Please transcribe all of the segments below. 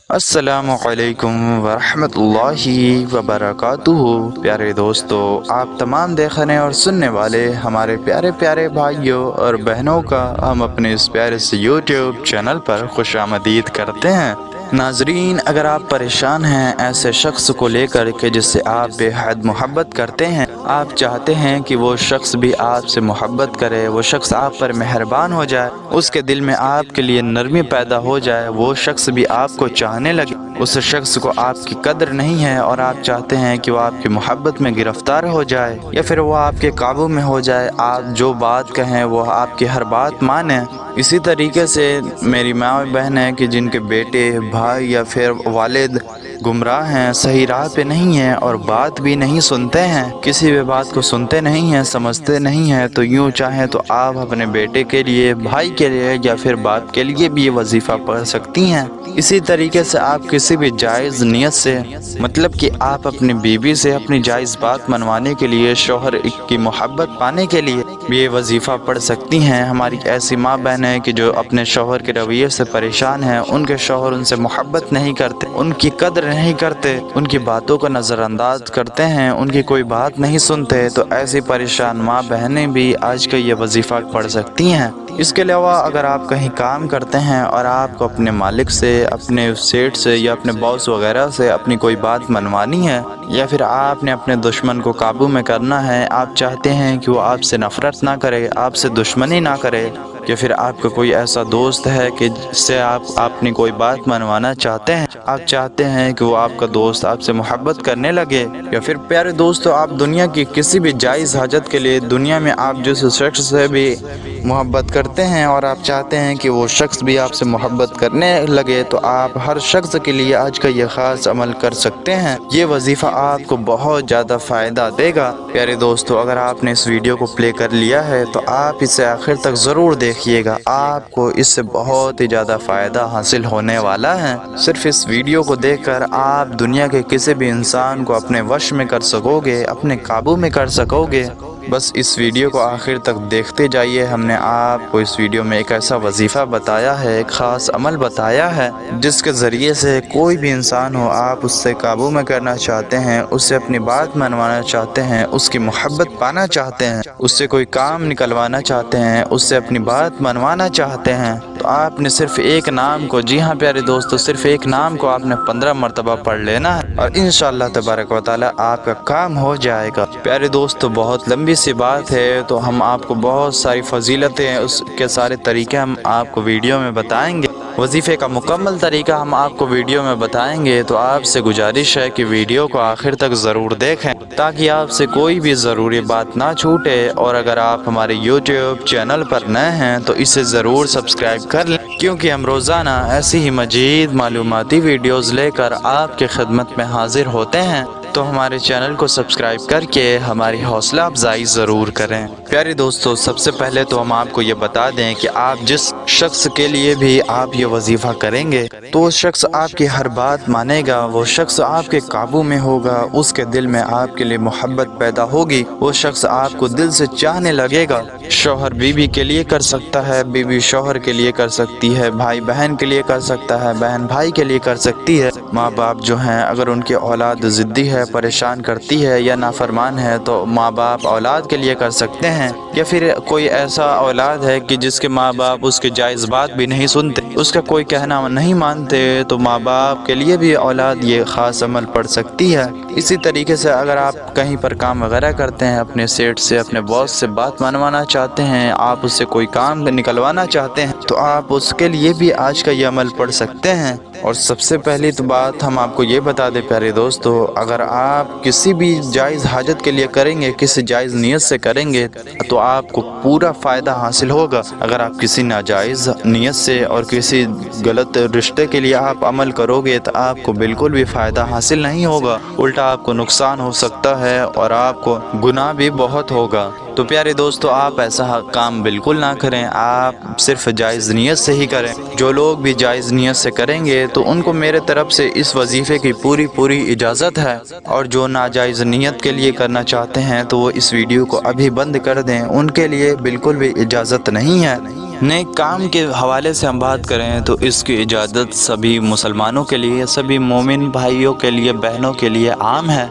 السلام علیکم ورحمۃ اللہ وبرکاتہ۔ پیارے دوستو، آپ تمام دیکھنے اور سننے والے ہمارے پیارے پیارے بھائیوں اور بہنوں کا ہم اپنے اس پیارے سے یوٹیوب چینل پر خوش آمدید کرتے ہیں۔ ناظرین، اگر آپ پریشان ہیں ایسے شخص کو لے کر کے جس سے آپ بے حد محبت کرتے ہیں، آپ چاہتے ہیں کہ وہ شخص بھی آپ سے محبت کرے، وہ شخص آپ پر مہربان ہو جائے، اس کے دل میں آپ کے لیے نرمی پیدا ہو جائے، وہ شخص بھی آپ کو چاہنے لگے، اس شخص کو آپ کی قدر نہیں ہے اور آپ چاہتے ہیں کہ وہ آپ کی محبت میں گرفتار ہو جائے یا پھر وہ آپ کے قابو میں ہو جائے، آپ جو بات کہیں وہ آپ کی ہر بات مانیں۔ اسی طریقے سے میری ماں اور بہن ہیں کہ جن کے بیٹے، بھائی یا پھر والد گمراہ ہیں، صحیح راہ پہ نہیں ہیں اور بات بھی نہیں سنتے ہیں، کسی بھی بات کو سنتے نہیں ہیں، سمجھتے نہیں ہیں، تو یوں چاہیں تو آپ اپنے بیٹے کے لیے، بھائی کے لیے یا پھر باپ کے لیے بھی یہ وظیفہ پڑھ سکتی ہیں۔ اسی طریقے سے آپ کسی بھی جائز نیت سے، مطلب کہ آپ اپنی بیوی سے اپنی جائز بات منوانے کے لیے، شوہر کی محبت پانے کے لیے بھی یہ وظیفہ پڑھ سکتی ہیں۔ ہماری ایسی ماں بہن ہیں کہ جو اپنے شوہر کے رویے سے پریشان ہیں، ان کے شوہر ان سے محبت نہیں کرتے، ان کی قدر نہیں کرتے، ان کی باتوں کو نظر انداز کرتے ہیں، ان کی کوئی بات نہیں سنتے، تو ایسی پریشان ماں بہنیں بھی آج کا یہ وظیفہ پڑھ سکتی ہیں۔ اس کے علاوہ اگر آپ کہیں کام کرتے ہیں اور آپ کو اپنے مالک سے، اپنے سیٹ سے یا اپنے باس وغیرہ سے اپنی کوئی بات منوانی ہے، یا پھر آپ نے اپنے دشمن کو قابو میں کرنا ہے، آپ چاہتے ہیں کہ وہ آپ سے نفرت نہ کرے، آپ سے دشمنی نہ کرے، یا پھر آپ کا کوئی ایسا دوست ہے کہ جس سے آپ اپنی کوئی بات منوانا چاہتے ہیں، آپ چاہتے ہیں کہ وہ آپ کا دوست آپ سے محبت کرنے لگے، یا پھر پیارے دوستو آپ دنیا کی کسی بھی جائز حاجت کے لیے، دنیا میں آپ جس شخص سے بھی محبت کرتے ہیں اور آپ چاہتے ہیں کہ وہ شخص بھی آپ سے محبت کرنے لگے، تو آپ ہر شخص کے لیے آج کا یہ خاص عمل کر سکتے ہیں۔ یہ وظیفہ آپ کو بہت زیادہ فائدہ دے گا۔ پیارے دوستو، اگر آپ نے اس ویڈیو کو پلے کر لیا ہے تو آپ اسے آخر تک ضرور دیکھیے گا، آپ کو اس سے بہت ہی زیادہ فائدہ حاصل ہونے والا ہے۔ صرف اس ویڈیو کو دیکھ کر آپ دنیا کے کسی بھی انسان کو اپنے وش میں کر سکو گے، اپنے قابو میں کر سکو گے۔ بس اس ویڈیو کو آخر تک دیکھتے جائیے۔ ہم نے آپ کو اس ویڈیو میں ایک ایسا وظیفہ بتایا ہے، ایک خاص عمل بتایا ہے، جس کے ذریعے سے کوئی بھی انسان ہو، آپ اس سے قابو میں کرنا چاہتے ہیں، اس سے اپنی بات منوانا چاہتے ہیں، اس کی محبت پانا چاہتے ہیں، اس سے کوئی کام نکلوانا چاہتے ہیں، اس سے اپنی بات منوانا چاہتے ہیں، تو آپ نے صرف ایک نام کو، جی ہاں پیارے دوستو، صرف ایک نام کو آپ نے 15 مرتبہ پڑھ لینا ہے اور انشاءاللہ تبارک و تعالی آپ کا کام ہو جائے گا۔ پیارے دوستو، بہت لمبی سی بات ہے، تو ہم آپ کو بہت ساری فضیلتیں، اس کے سارے طریقے ہم آپ کو ویڈیو میں بتائیں گے، وظیفے کا مکمل طریقہ ہم آپ کو ویڈیو میں بتائیں گے، تو آپ سے گزارش ہے کہ ویڈیو کو آخر تک ضرور دیکھیں تاکہ آپ سے کوئی بھی ضروری بات نہ چھوٹے، اور اگر آپ ہمارے یوٹیوب چینل پر نئے ہیں تو اسے ضرور سبسکرائب کر لیں، کیونکہ ہم روزانہ ایسی ہی مزید معلوماتی ویڈیوز لے کر آپ کے خدمت میں حاضر ہوتے ہیں، تو ہمارے چینل کو سبسکرائب کر کے ہماری حوصلہ افزائی ضرور کریں۔ پیارے دوستو، سب سے پہلے تو ہم آپ کو یہ بتا دیں کہ آپ جس شخص کے لیے بھی آپ یہ وظیفہ کریں گے تو وہ شخص آپ کی ہر بات مانے گا، وہ شخص آپ کے قابو میں ہوگا، اس کے دل میں آپ کے لیے محبت پیدا ہوگی، وہ شخص آپ کو دل سے چاہنے لگے گا۔ شوہر بیوی کے لیے کر سکتا ہے، بیوی شوہر کے لیے کر سکتی ہے، بھائی بہن کے لیے کر سکتا ہے، بہن بھائی کے لیے کر سکتی ہے، ماں باپ جو ہیں اگر ان کی اولاد ضدی ہے، پریشان کرتی ہے یا نافرمان ہے تو ماں باپ اولاد کے لیے کر سکتے ہیں، یا پھر کوئی ایسا اولاد ہے کہ جس کے ماں باپ اس کی جائز بات بھی نہیں سنتے، اس کا کوئی کہنا نہیں مانتے، تو ماں باپ کے لیے بھی اولاد یہ خاص عمل پڑھ سکتی ہے۔ اسی طریقے سے اگر آپ کہیں پر کام وغیرہ کرتے ہیں، اپنے سیٹ سے، اپنے باس سے بات منوانا چاہتے ہیں، آپ اس سے کوئی کام نکلوانا چاہتے ہیں، تو آپ اس کے لیے بھی آج کا یہ عمل پڑھ سکتے ہیں۔ اور سب سے پہلی تو بات ہم آپ کو یہ بتا دیں پیارے دوستو، اگر آپ کسی بھی جائز حاجت کے لیے کریں گے، کسی جائز نیت سے کریں گے تو آپ کو پورا فائدہ حاصل ہوگا۔ اگر آپ کسی ناجائز نیت سے اور کسی غلط رشتے کے لیے آپ عمل کرو گے تو آپ کو بالکل بھی فائدہ حاصل نہیں ہوگا، الٹا آپ کو نقصان ہو سکتا ہے اور آپ کو گناہ بھی بہت ہوگا۔ تو پیارے دوستو، آپ ایسا کام بالکل نہ کریں، آپ صرف جائز نیت سے ہی کریں۔ جو لوگ بھی جائز نیت سے کریں گے تو ان کو میرے طرف سے اس وظیفے کی پوری اجازت ہے، اور جو ناجائز نیت کے لیے کرنا چاہتے ہیں تو وہ اس ویڈیو کو ابھی بند کر دیں، ان کے لیے بالکل بھی اجازت نہیں ہے۔ نیک کام کے حوالے سے ہم بات کریں تو اس کی اجازت سبھی مسلمانوں کے لیے، سبھی مومن بھائیوں کے لیے، بہنوں کے لیے عام ہے۔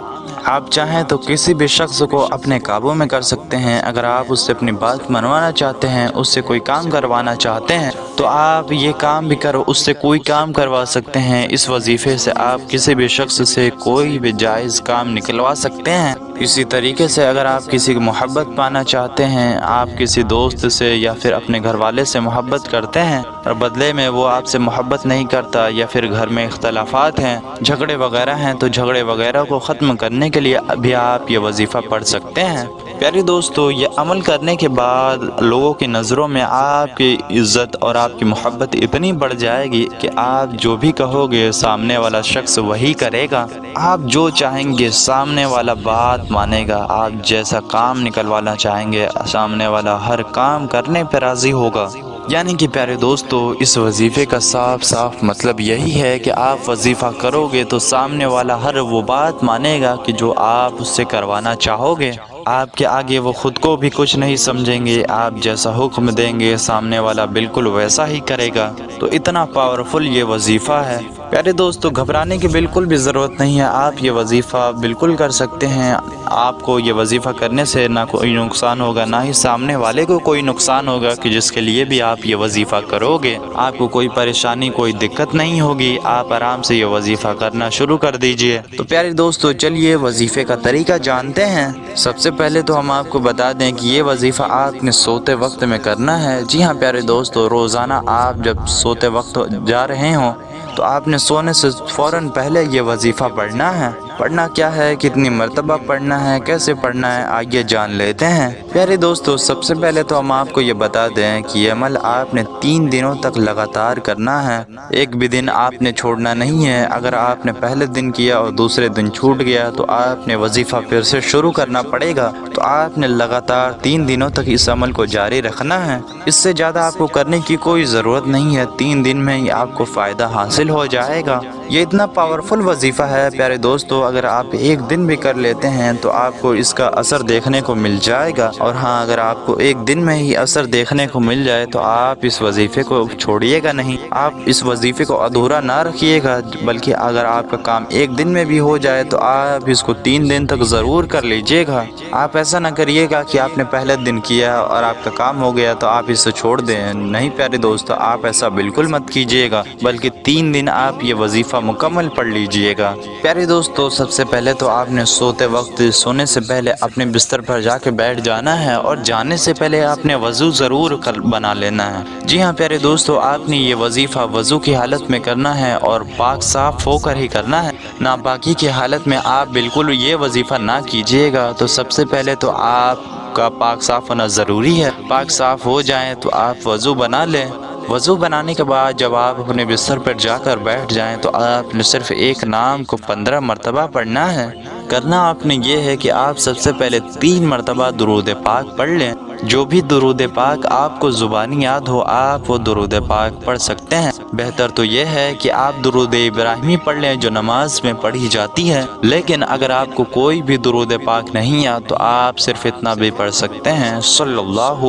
آپ چاہیں تو کسی بھی شخص کو اپنے قابو میں کر سکتے ہیں۔ اگر آپ اس سے اپنی بات منوانا چاہتے ہیں، اس سے کوئی کام کروانا چاہتے ہیں تو آپ یہ کام بھی اس سے کوئی کام کروا سکتے ہیں۔ اس وظیفے سے آپ کسی بھی شخص سے کوئی بھی جائز کام نکلوا سکتے ہیں۔ اسی طریقے سے اگر آپ کسی کی محبت پانا چاہتے ہیں، آپ کسی دوست سے یا پھر اپنے گھر والے سے محبت کرتے ہیں اور بدلے میں وہ آپ سے محبت نہیں کرتا، یا پھر گھر میں اختلافات ہیں، جھگڑے وغیرہ ہیں، تو جھگڑے وغیرہ کو ختم کرنے کے لیے ابھی آپ یہ وظیفہ پڑھ سکتے ہیں۔ پیارے دوستو، یہ عمل کرنے کے بعد لوگوں کی نظروں میں آپ کی عزت اور آپ کی محبت اتنی بڑھ جائے گی کہ آپ جو بھی کہو گے سامنے والا شخص وہی کرے گا۔ آپ جو چاہیں گے سامنے والا بات مانے گا، آپ جیسا کام نکلوانا چاہیں گے سامنے والا ہر کام کرنے پر راضی ہوگا۔ یعنی کہ پیارے دوستو، اس وظیفے کا صاف صاف مطلب یہی ہے کہ آپ وظیفہ کرو گے تو سامنے والا ہر وہ بات مانے گا کہ جو آپ اس سے کروانا چاہو گے۔ آپ کے آگے وہ خود کو بھی کچھ نہیں سمجھیں گے، آپ جیسا حکم دیں گے سامنے والا بالکل ویسا ہی کرے گا۔ تو اتنا پاورفل یہ وظیفہ ہے۔ پیارے دوستو، گھبرانے کی بالکل بھی ضرورت نہیں ہے، آپ یہ وظیفہ بالکل کر سکتے ہیں۔ آپ کو یہ وظیفہ کرنے سے نہ کوئی نقصان ہوگا، نہ ہی سامنے والے کو کوئی نقصان ہوگا کہ جس کے لیے بھی آپ یہ وظیفہ کرو گے۔ آپ کو کوئی پریشانی، کوئی دقت نہیں ہوگی، آپ آرام سے یہ وظیفہ کرنا شروع کر دیجئے۔ تو پیارے دوستو، چلیے وظیفے کا طریقہ جانتے ہیں۔ سب سے پہلے تو ہم آپ کو بتا دیں کہ یہ وظیفہ آپ نے سوتے وقت میں کرنا ہے۔ جی ہاں پیارے دوستو، روزانہ آپ جب سوتے وقت جا رہے ہوں تو آپ نے سونے سے فوراً پہلے یہ وظیفہ پڑھنا ہے۔ پڑھنا کیا ہے، کتنی مرتبہ پڑھنا ہے، کیسے پڑھنا ہے، آئیے جان لیتے ہیں۔ پیارے دوستو، سب سے پہلے تو ہم آپ کو یہ بتا دیں کہ یہ عمل آپ نے 3 دنوں تک لگاتار کرنا ہے۔ ایک بھی دن آپ نے چھوڑنا نہیں ہے۔ اگر آپ نے پہلے دن کیا اور دوسرے دن چھوٹ گیا تو آپ نے وظیفہ پھر سے شروع کرنا پڑے گا۔ تو آپ نے لگاتار 3 دنوں تک اس عمل کو جاری رکھنا ہے۔ اس سے زیادہ آپ کو کرنے کی کوئی ضرورت نہیں ہے، 3 دن میں ہی آپ کو فائدہ حاصل ہو جائے گا۔ یہ اتنا پاورفل وظیفہ ہے پیارے دوستو، اگر آپ ایک دن بھی کر لیتے ہیں تو آپ کو اس کا اثر دیکھنے کو مل جائے گا۔ اور ہاں، اگر آپ کو ایک دن میں ہی اثر دیکھنے کو مل جائے تو آپ اس وظیفے کو چھوڑیے گا نہیں، آپ اس وظیفے کو ادھورا نہ رکھیے گا، بلکہ اگر آپ کا کام ایک دن میں بھی ہو جائے تو آپ اس کو 3 دن تک ضرور کر لیجئے گا۔ آپ ایسا نہ کریے گا کہ آپ نے پہلے دن کیا اور آپ کا کام ہو گیا تو آپ اسے چھوڑ دیں۔ نہیں پیارے دوستو، آپ ایسا بالکل مت کیجئے گا، بلکہ 3 دن آپ یہ وظیفہ مکمل پڑھ لیجئے گا۔ پیارے دوستو، سب سے پہلے تو آپ نے سوتے وقت، سونے سے پہلے اپنے بستر پر جا کے بیٹھ جانا ہے، اور جانے سے پہلے آپ نے وضو ضرور بنا لینا ہے۔ جی ہاں پیارے دوستو، آپ نے یہ وظیفہ وضو کی حالت میں کرنا ہے اور پاک صاف ہو کر ہی کرنا ہے۔ ناپاکی کی حالت میں آپ بالکل یہ وظیفہ نہ کیجئے گا۔ تو سب سے پہلے تو آپ کا پاک صاف ہونا ضروری ہے۔ پاک صاف ہو جائیں تو آپ وضو بنا لیں۔ وضو بنانے کے بعد جب آپ اپنے بستر پر جا کر بیٹھ جائیں تو آپ نے صرف ایک نام کو 15 مرتبہ پڑھنا ہے۔ کرنا آپ نے یہ ہے کہ آپ سب سے پہلے 3 مرتبہ درود پاک پڑھ لیں۔ جو بھی درود پاک آپ کو زبانی یاد ہو، آپ وہ درود پاک پڑھ سکتے ہیں۔ بہتر تو یہ ہے کہ آپ درود ابراہیمی پڑھ لیں جو نماز میں پڑھی جاتی ہے، لیکن اگر آپ کو کوئی بھی درود پاک نہیں یاد تو آپ صرف اتنا بھی پڑھ سکتے ہیں، صلی اللہ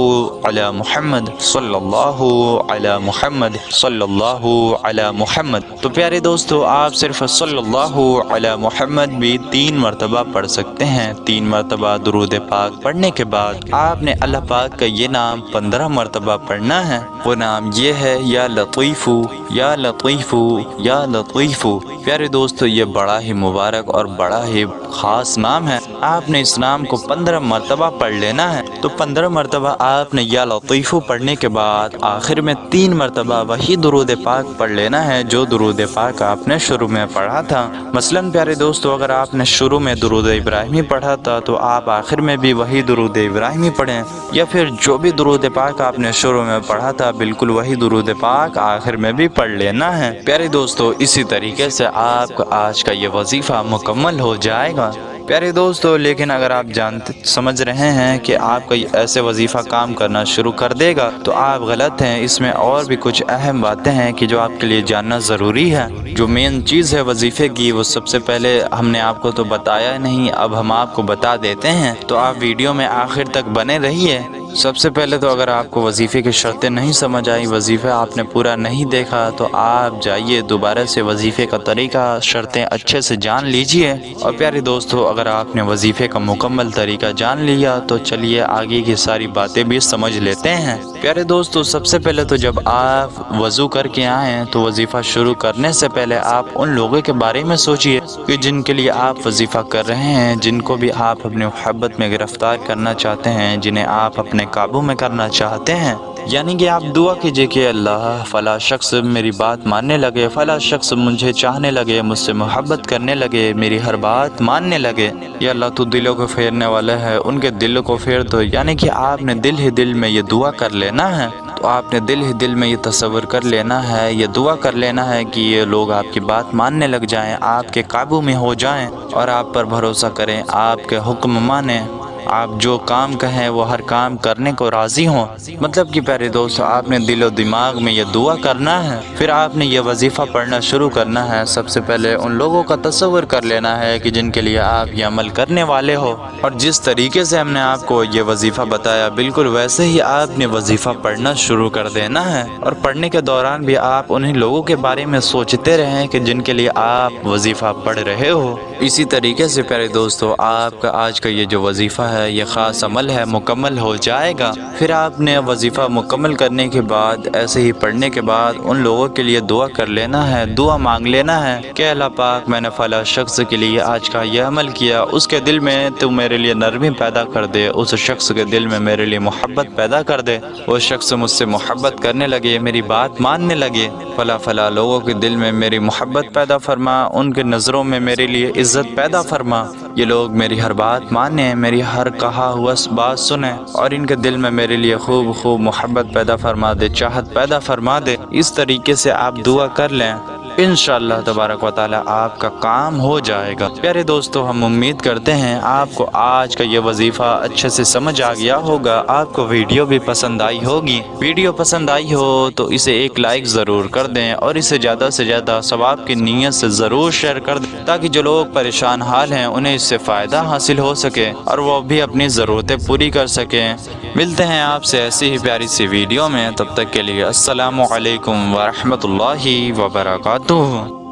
علی محمد، صلی اللہ علی محمد، صلی اللہ علی محمد۔ تو پیارے دوستو، آپ صرف صلی اللہ علی محمد بھی 3 مرتبہ پڑھ سکتے ہیں۔ 3 مرتبہ درود پاک پڑھنے کے بعد آپ نے اللہ پاک کا یہ نام 15 مرتبہ پڑھنا ہے۔ وہ نام یہ ہے، یا لطیف، یا لطیف، یا لطیف۔ پیارے دوستو، یہ بڑا ہی مبارک اور بڑا ہی خاص نام ہے۔ آپ نے اس نام کو 15 مرتبہ پڑھ لینا ہے۔ تو 15 مرتبہ آپ نے یا لطیف پڑھنے کے بعد آخر میں 3 مرتبہ وہی درود پاک پڑھ لینا ہے جو درود پاک آپ نے شروع میں پڑھا تھا۔ مثلاً پیارے دوستو، اگر آپ نے شروع میں درود ابراہیمی پڑھا تھا تو آپ آخر میں بھی وہی درود ابراہیمی پڑھیں، یا پھر جو بھی درود پاک آپ نے شروع میں پڑھا تھا بالکل وہی درود پاک آخر میں بھی پڑھ لینا ہے۔ پیارے دوستو، اسی طریقے سے آپ کا آج کا یہ وظیفہ مکمل ہو جائے گا۔ پیارے دوستو، لیکن اگر آپ سمجھ رہے ہیں کہ آپ کا ایسے وظیفہ کام کرنا شروع کر دے گا تو آپ غلط ہیں۔ اس میں اور بھی کچھ اہم باتیں ہیں کہ جو آپ کے لیے جاننا ضروری ہے۔ جو مین چیز ہے وظیفے کی، وہ سب سے پہلے ہم نے آپ کو تو بتایا نہیں، اب ہم آپ کو بتا دیتے ہیں۔ تو آپ ویڈیو میں آخر تک بنے رہیے۔ سب سے پہلے تو اگر آپ کو وظیفے کی شرطیں نہیں سمجھ آئی، وظیفہ آپ نے پورا نہیں دیکھا، تو آپ جائیے دوبارہ سے وظیفے کا طریقہ، شرطیں اچھے سے جان لیجئے۔ اور پیارے دوستو، اگر آپ نے وظیفے کا مکمل طریقہ جان لیا تو چلیے آگے کی ساری باتیں بھی سمجھ لیتے ہیں۔ پیارے دوستو، سب سے پہلے تو جب آپ وضو کر کے آئیں تو وظیفہ شروع کرنے سے پہلے آپ ان لوگوں کے بارے میں سوچئے کہ جن کے لیے آپ وظیفہ کر رہے ہیں، جن کو بھی آپ اپنی محبت میں گرفتار کرنا چاہتے ہیں، جنہیں آپ اپنے قابو میں کرنا چاہتے ہیں۔ یعنی کہ آپ دعا کیجئے کہ اللہ فلاں شخص میری بات ماننے لگے، فلاں شخص مجھے چاہنے لگے، مجھ سے محبت کرنے لگے، میری ہر بات ماننے لگے۔ یا اللہ تو دلوں کو پھیرنے والا ہے، ان کے دلوں کو پھیر دو۔ یعنی کہ آپ نے دل ہی دل میں یہ دعا کر لینا ہے، تو آپ نے دل ہی دل میں یہ تصور کر لینا ہے، یہ دعا کر لینا ہے کہ یہ لوگ آپ کی بات ماننے لگ جائیں، آپ کے قابو میں ہو جائیں اور آپ پر بھروسہ کریں، آپ کے حکم مانیں، آپ جو کام کہیں وہ ہر کام کرنے کو راضی ہوں۔ مطلب کہ پیارے دوست، آپ نے دل و دماغ میں یہ دعا کرنا ہے، پھر آپ نے یہ وظیفہ پڑھنا شروع کرنا ہے۔ سب سے پہلے ان لوگوں کا تصور کر لینا ہے کہ جن کے لیے آپ یہ عمل کرنے والے ہو، اور جس طریقے سے ہم نے آپ کو یہ وظیفہ بتایا بالکل ویسے ہی آپ نے وظیفہ پڑھنا شروع کر دینا ہے۔ اور پڑھنے کے دوران بھی آپ انہی لوگوں کے بارے میں سوچتے رہیں کہ جن کے لیے آپ وظیفہ پڑھ رہے ہو۔ اسی طریقے سے پیارے دوستو، آپ کا آج کا یہ جو وظیفہ ہے، یہ خاص عمل ہے، مکمل ہو جائے گا۔ پھر آپ نے وظیفہ مکمل کرنے کے بعد، ایسے ہی پڑھنے کے بعد ان لوگوں کے لیے دعا کر لینا ہے، دعا مانگ لینا ہے کہ اللہ پاک، میں نے فلاں شخص کے لیے آج کا یہ عمل کیا، اس کے دل میں تو میرے لیے نرمی پیدا کر دے، اس شخص کے دل میں میرے لیے محبت پیدا کر دے، وہ شخص مجھ سے محبت کرنے لگے، میری بات ماننے لگے، فلاں لوگوں کے دل میں میری محبت پیدا فرما، ان کے نظروں میں میرے لیے عزت پیدا فرما، یہ لوگ میری ہر بات مانیں، میری ہر کہا ہوا بات سنیں، اور ان کے دل میں میرے لیے خوب محبت پیدا فرما دے، چاہت پیدا فرما دے۔ اس طریقے سے آپ دعا کر لیں، انشاءاللہ تبارک و تعالی آپ کا کام ہو جائے گا۔ پیارے دوستو، ہم امید کرتے ہیں آپ کو آج کا یہ وظیفہ اچھے سے سمجھ آ گیا ہوگا، آپ کو ویڈیو بھی پسند آئی ہوگی۔ ویڈیو پسند آئی ہو تو اسے ایک لائک ضرور کر دیں، اور اسے زیادہ سے زیادہ ثواب کی نیت سے ضرور شیئر کر دیں، تاکہ جو لوگ پریشان حال ہیں انہیں اس سے فائدہ حاصل ہو سکے اور وہ بھی اپنی ضرورتیں پوری کر سکیں۔ ملتے ہیں آپ سے ایسی ہی پیاری سی ویڈیو میں، تب تک کے لیے السلام علیکم ورحمۃ اللہ وبرکاتہ۔